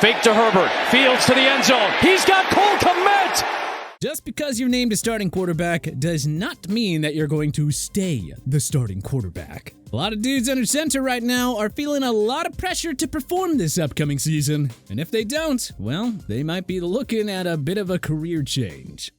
Fake to Herbert. Fields to the end zone. He's got Cole Kmet. Just because you're named a starting quarterback does not mean that you're going to stay the starting quarterback. A lot of dudes under center right now are feeling a lot of pressure to perform this upcoming season. And if they don't, well, they might be looking at a bit of a career change.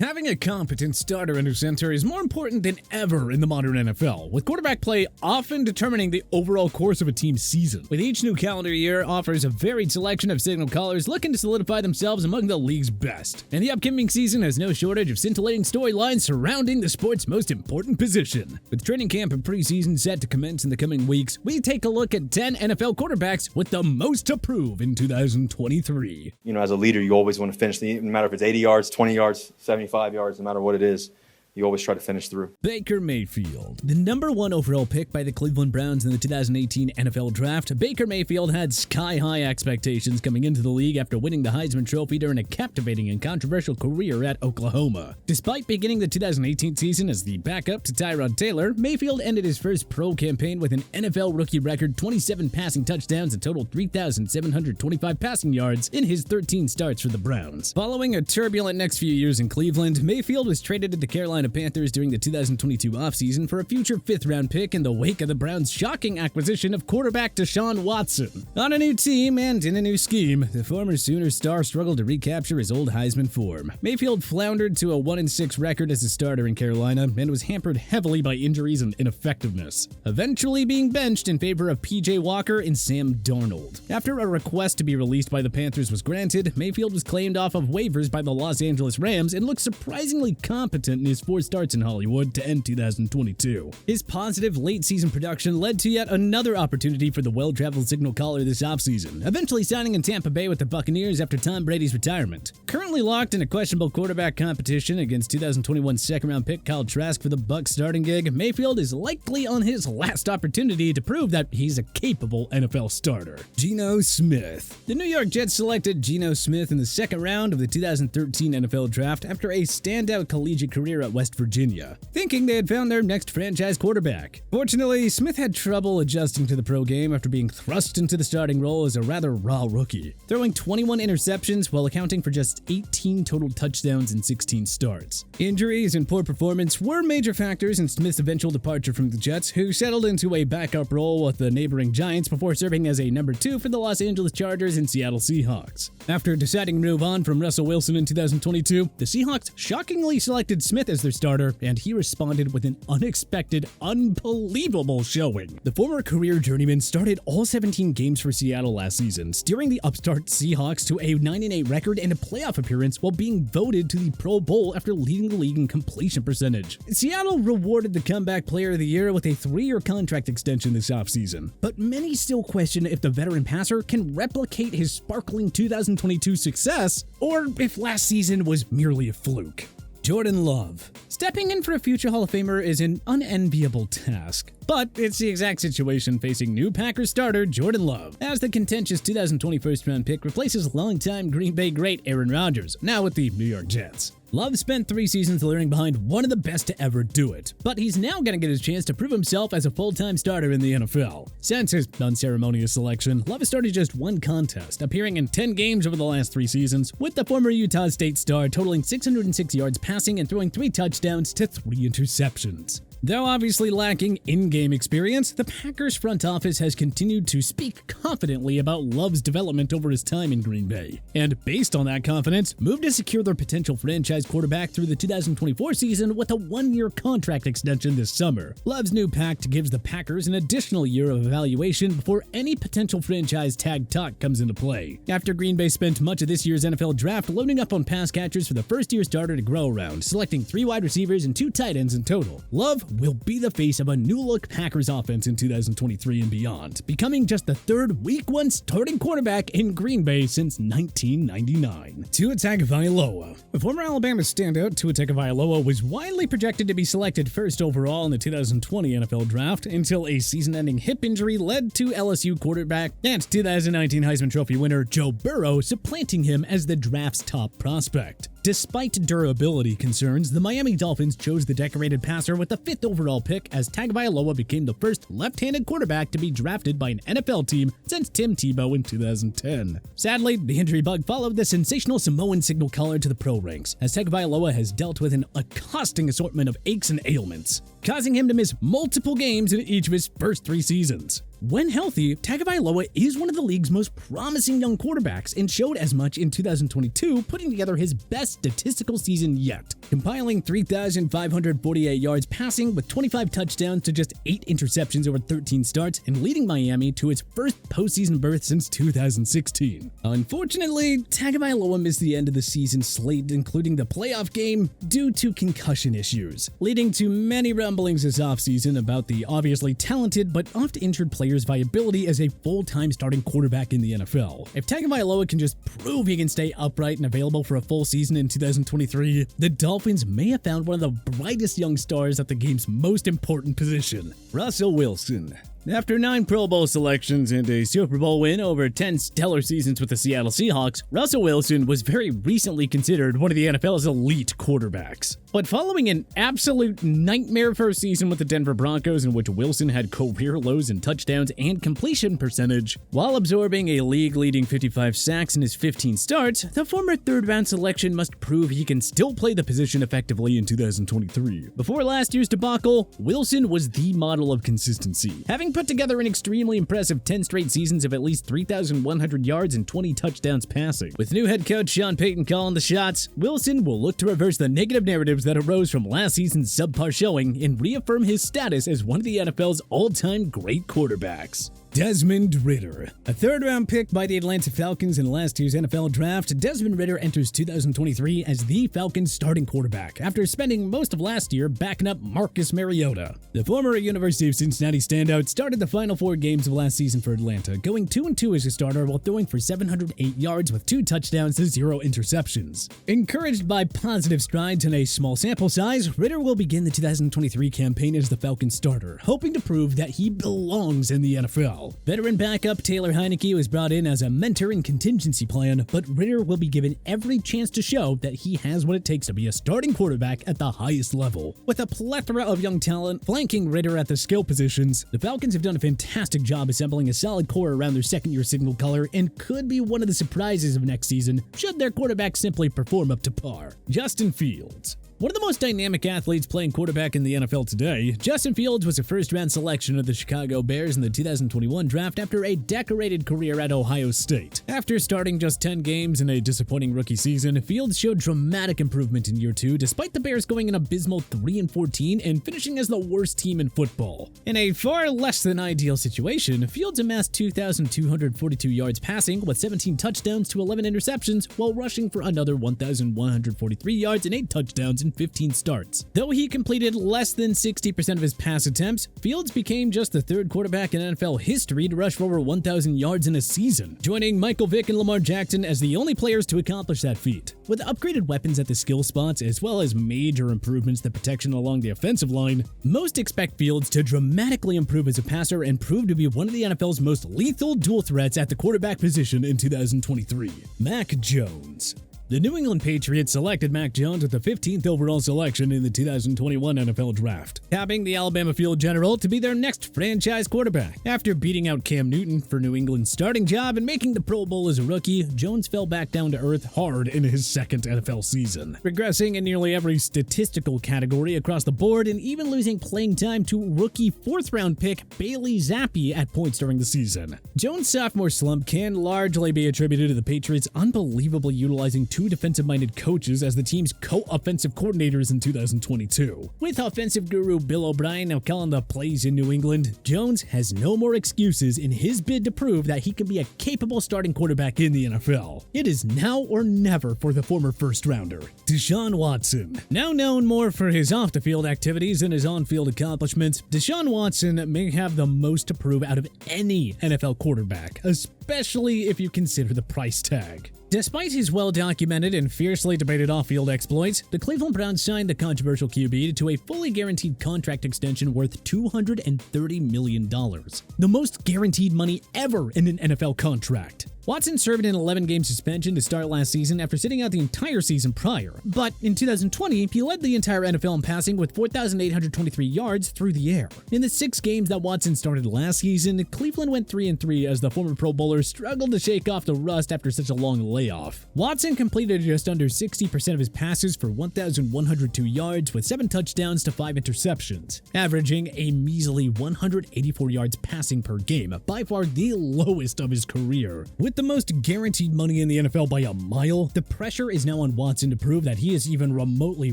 Having a competent starter under center is more important than ever in the modern NFL, with quarterback play often determining the overall course of a team's season. With each new calendar year offers a varied selection of signal callers looking to solidify themselves among the league's best. And the upcoming season has no shortage of scintillating storylines surrounding the sport's most important position. With training camp and preseason set to commence in the coming weeks, we take a look at 10 NFL quarterbacks with the most to prove in 2023. As a leader, you always want to finish, no matter if it's 80 yards, 20 yards, 75 yards, no matter what it is, you always try to finish through. Baker Mayfield. The number 1 overall pick by the Cleveland Browns in the 2018 NFL Draft, Baker Mayfield had sky-high expectations coming into the league after winning the Heisman Trophy during a captivating and controversial career at Oklahoma. Despite beginning the 2018 season as the backup to Tyrod Taylor, Mayfield ended his first pro campaign with an NFL rookie record 27 passing touchdowns and total 3,725 passing yards in his 13 starts for the Browns. Following a turbulent next few years in Cleveland, Mayfield was traded to the Carolina Panthers during the 2022 offseason for a future 5th-round pick in the wake of the Browns' shocking acquisition of quarterback DeSean Watson. On a new team and in a new scheme, the former Sooner star struggled to recapture his old Heisman form. Mayfield floundered to a 1-6 record as a starter in Carolina and was hampered heavily by injuries and ineffectiveness, eventually being benched in favor of P.J. Walker and Sam Darnold. After a request to be released by the Panthers was granted, Mayfield was claimed off of waivers by the Los Angeles Rams and looked surprisingly competent in his 4 starts in Hollywood to end 2022. His positive late-season production led to yet another opportunity for the well-traveled signal caller this offseason, eventually signing in Tampa Bay with the Buccaneers after Tom Brady's retirement. Currently locked in a questionable quarterback competition against 2021 second-round pick Kyle Trask for the Bucs starting gig, Mayfield is likely on his last opportunity to prove that he's a capable NFL starter. Geno Smith. The New York Jets selected Geno Smith in the 2nd round of the 2013 NFL Draft after a standout collegiate career at West Virginia, thinking they had found their next franchise quarterback. Fortunately, Smith had trouble adjusting to the pro game after being thrust into the starting role as a rather raw rookie, throwing 21 interceptions while accounting for just 18 total touchdowns in 16 starts. Injuries and poor performance were major factors in Smith's eventual departure from the Jets, who settled into a backup role with the neighboring Giants before serving as a number 2 for the Los Angeles Chargers and Seattle Seahawks. After deciding to move on from Russell Wilson in 2022, the Seahawks shockingly selected Smith as their starter, and he responded with an unexpected, unbelievable showing. The former career journeyman started all 17 games for Seattle last season, steering the upstart Seahawks to a 9-8 record and a playoff appearance while being voted to the Pro Bowl after leading the league in completion percentage. Seattle rewarded the comeback player of the year with a 3-year contract extension this offseason, but many still question if the veteran passer can replicate his sparkling 2022 success, or if last season was merely a fluke. Jordan Love. Stepping in for a future Hall of Famer is an unenviable task, but it's the exact situation facing new Packers starter Jordan Love, as the contentious 2020 first-round pick replaces longtime Green Bay great Aaron Rodgers, now with the New York Jets. Love spent 3 seasons learning behind one of the best to ever do it, but he's now going to get his chance to prove himself as a full-time starter in the NFL. Since his unceremonious selection, Love has started just 1 contest, appearing in 10 games over the last 3 seasons, with the former Utah State star totaling 606 yards passing and throwing 3 touchdowns to 3 interceptions. Though obviously lacking in-game experience, the Packers front office has continued to speak confidently about Love's development over his time in Green Bay, and based on that confidence, moved to secure their potential franchise quarterback through the 2024 season with a 1-year contract extension this summer. Love's new pact gives the Packers an additional year of evaluation before any potential franchise tag talk comes into play. After Green Bay spent much of this year's NFL draft loading up on pass catchers for the first-year starter to grow around, selecting 3 wide receivers and 2 tight ends in total, Love will be the face of a new-look Packers offense in 2023 and beyond, becoming just the 3rd Week 1 starting quarterback in Green Bay since 1999. Tua Tagamiloa. The former Alabama standout Tua Tagamiloa was widely projected to be selected 1st overall in the 2020 NFL Draft until a season-ending hip injury led to LSU quarterback and 2019 Heisman Trophy winner Joe Burrow supplanting him as the draft's top prospect. Despite durability concerns, the Miami Dolphins chose the decorated passer with the 5th overall pick as Tagovailoa became the first left-handed quarterback to be drafted by an NFL team since Tim Tebow in 2010. Sadly, the injury bug followed the sensational Samoan signal caller to the pro ranks, as Tagovailoa has dealt with an accosting assortment of aches and ailments, causing him to miss multiple games in each of his first 3 seasons. When healthy, Tagovailoa is one of the league's most promising young quarterbacks and showed as much in 2022, putting together his best statistical season yet, compiling 3,548 yards passing with 25 touchdowns to just 8 interceptions over 13 starts and leading Miami to its first postseason berth since 2016. Unfortunately, Tagovailoa missed the end of the season slate, including the playoff game, due to concussion issues, leading to many rumblings this offseason about the obviously talented but oft-injured player's viability as a full-time starting quarterback in the NFL. If Tagovailoa can just prove he can stay upright and available for a full season in 2023, the Dolphins may have found one of the brightest young stars at the game's most important position, Russell Wilson. After 9 Pro Bowl selections and a Super Bowl win over 10 stellar seasons with the Seattle Seahawks, Russell Wilson was very recently considered one of the NFL's elite quarterbacks. But following an absolute nightmare first season with the Denver Broncos, in which Wilson had career lows in touchdowns and completion percentage, while absorbing a league-leading 55 sacks in his 15 starts, the former third-round selection must prove he can still play the position effectively in 2023. Before last year's debacle, Wilson was the model of consistency, having put together an extremely impressive 10 straight seasons of at least 3,100 yards and 20 touchdowns passing. With new head coach Sean Payton calling the shots, Wilson will look to reverse the negative narratives that arose from last season's subpar showing and reaffirm his status as one of the NFL's all-time great quarterbacks. Desmond Ritter. A third-round pick by the Atlanta Falcons in last year's NFL Draft, Desmond Ritter enters 2023 as the Falcons' starting quarterback after spending most of last year backing up Marcus Mariota. The former University of Cincinnati standout started the final 4 games of last season for Atlanta, going 2-2 as a starter while throwing for 708 yards with 2 touchdowns to 0 interceptions. Encouraged by positive strides and a small sample size, Ritter will begin the 2023 campaign as the Falcons starter, hoping to prove that he belongs in the NFL. Veteran backup Taylor Heineke was brought in as a mentor and contingency plan, but Ritter will be given every chance to show that he has what it takes to be a starting quarterback at the highest level. With a plethora of young talent flanking Ritter at the skill positions, the Falcons have done a fantastic job assembling a solid core around their second-year signal caller and could be one of the surprises of next season should their quarterback simply perform up to par. Justin Fields. One of the most dynamic athletes playing quarterback in the NFL today, Justin Fields was a first-round selection of the Chicago Bears in the 2021 draft after a decorated career at Ohio State. After starting just 10 games in a disappointing rookie season, Fields showed dramatic improvement in year 2, despite the Bears going an abysmal 3-14 and finishing as the worst team in football. In a far less than ideal situation, Fields amassed 2,242 yards passing with 17 touchdowns to 11 interceptions while rushing for another 1,143 yards and 8 touchdowns in 15 starts. Though he completed less than 60% of his pass attempts, Fields became just the 3rd quarterback in NFL history to rush for over 1,000 yards in a season, joining Michael Vick and Lamar Jackson as the only players to accomplish that feat. With upgraded weapons at the skill spots as well as major improvements to protection along the offensive line, most expect Fields to dramatically improve as a passer and prove to be one of the NFL's most lethal dual threats at the quarterback position in 2023. Mac Jones. The New England Patriots selected Mac Jones with the 15th overall selection in the 2021 NFL Draft, tapping the Alabama Field General to be their next franchise quarterback. After beating out Cam Newton for New England's starting job and making the Pro Bowl as a rookie, Jones fell back down to earth hard in his 2nd NFL season, regressing in nearly every statistical category across the board and even losing playing time to rookie 4th-round pick Bailey Zappi at points during the season. Jones' sophomore slump can largely be attributed to the Patriots unbelievably utilizing 2 defensive-minded coaches as the team's co-offensive coordinators in 2022. With offensive guru Bill O'Brien now calling the plays in New England, Jones has no more excuses in his bid to prove that he can be a capable starting quarterback in the NFL. It is now or never for the former first-rounder. DeSean Watson. Now known more for his off-the-field activities than his on-field accomplishments, DeSean Watson may have the most to prove out of any NFL quarterback, especially if you consider the price tag. Despite his well-documented and fiercely debated off-field exploits, the Cleveland Browns signed the controversial QB to a fully guaranteed contract extension worth $230 million, the most guaranteed money ever in an NFL contract. Watson served an 11-game suspension to start last season after sitting out the entire season prior, but in 2020, he led the entire NFL in passing with 4,823 yards through the air. In the 6 games that Watson started last season, Cleveland went 3-3 as the former Pro Bowler struggled to shake off the rust after such a long layoff. Watson completed just under 60% of his passes for 1,102 yards with 7 touchdowns to 5 interceptions, averaging a measly 184 yards passing per game, by far the lowest of his career. With the most guaranteed money in the NFL by a mile, the pressure is now on Watson to prove that he is even remotely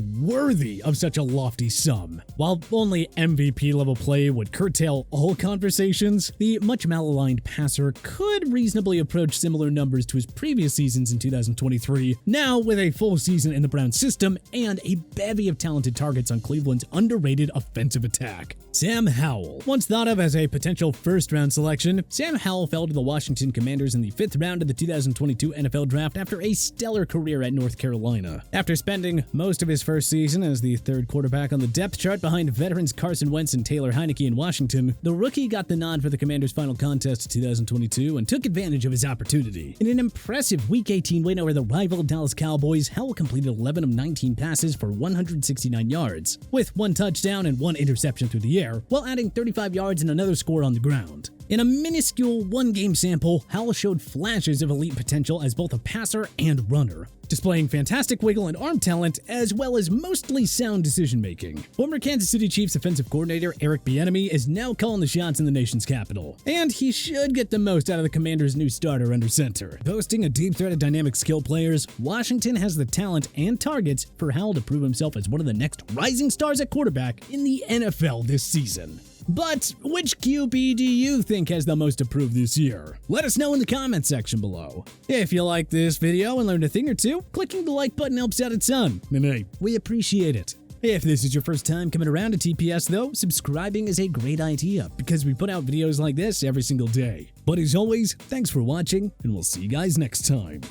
worthy of such a lofty sum. While only MVP-level play would curtail all conversations, the much malaligned passer could reasonably approach similar numbers to his previous seasons in 2023, now with a full season in the Browns system and a bevy of talented targets on Cleveland's underrated offensive attack. Sam Howell. Once thought of as a potential first-round selection, Sam Howell fell to the Washington Commanders in the 5th round of the 2022 NFL Draft after a stellar career at North Carolina. After spending most of his first season as the 3rd quarterback on the depth chart behind veterans Carson Wentz and Taylor Heineke in Washington, the rookie got the nod for the Commanders' final contest of 2022 and took advantage of his opportunity. In an impressive Week 18 win over the rival Dallas Cowboys, Howell completed 11 of 19 passes for 169 yards, with 1 touchdown and 1 interception through the air, while adding 35 yards and another score on the ground. In a minuscule 1-game sample, Howell showed flashes of elite potential as both a passer and runner, displaying fantastic wiggle and arm talent, as well as mostly sound decision-making. Former Kansas City Chiefs offensive coordinator Eric Bieniemy is now calling the shots in the nation's capital, and he should get the most out of the Commanders' new starter under center. Boasting a deep threat of dynamic skill players, Washington has the talent and targets for Howell to prove himself as one of the next rising stars at quarterback in the NFL this season. But which QB do you think has the most to prove this year? Let us know in the comment section below. If you liked this video and learned a thing or two, clicking the like button helps out a ton, and hey, we appreciate it. If this is your first time coming around to TPS though, subscribing is a great idea because we put out videos like this every single day. But as always, thanks for watching, and we'll see you guys next time.